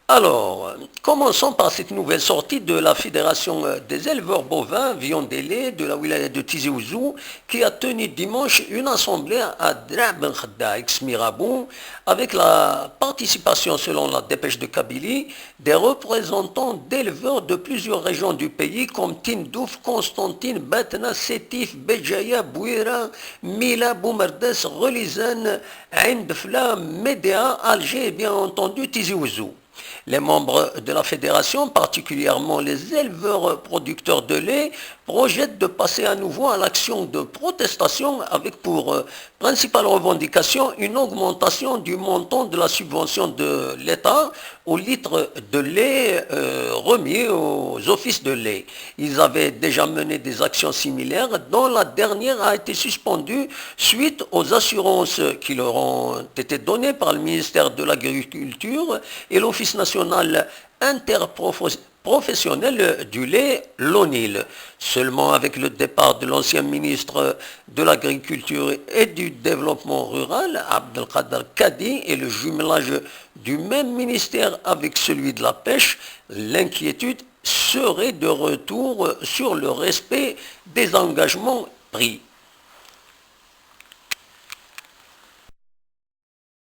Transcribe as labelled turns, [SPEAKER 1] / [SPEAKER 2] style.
[SPEAKER 1] Alors, commençons par cette nouvelle sortie de la Fédération des éleveurs bovins, viande et lait de la wilaya de Tizi Ouzou, qui a tenu dimanche une assemblée à Drab el Khadda, ex-Mirabeau, avec la participation, selon la dépêche de Kabylie, des représentants d'éleveurs de plusieurs régions du pays, comme Tindouf, Constantine, Batna, Sétif, Béjaïa, Bouira, Mila, Boumerdes, Relizane, Ain Dfla, Médéa, Alger et bien entendu Tizi Ouzou. Les membres de la fédération, particulièrement les éleveurs producteurs de lait, projettent de passer à nouveau à l'action de protestation avec pour principale revendication une augmentation du montant de la subvention de l'État au litre de lait remis aux offices de lait. Ils avaient déjà mené des actions similaires dont la dernière a été suspendue suite aux assurances qui leur ont été données par le ministère de l'Agriculture et l'Office national interprofessionnel du lait, l'ONIL. Seulement avec le départ de l'ancien ministre de l'Agriculture et du Développement rural, Abdelkader Kadi, et le jumelage du même ministère avec celui de la pêche, l'inquiétude serait de retour sur le respect des engagements pris.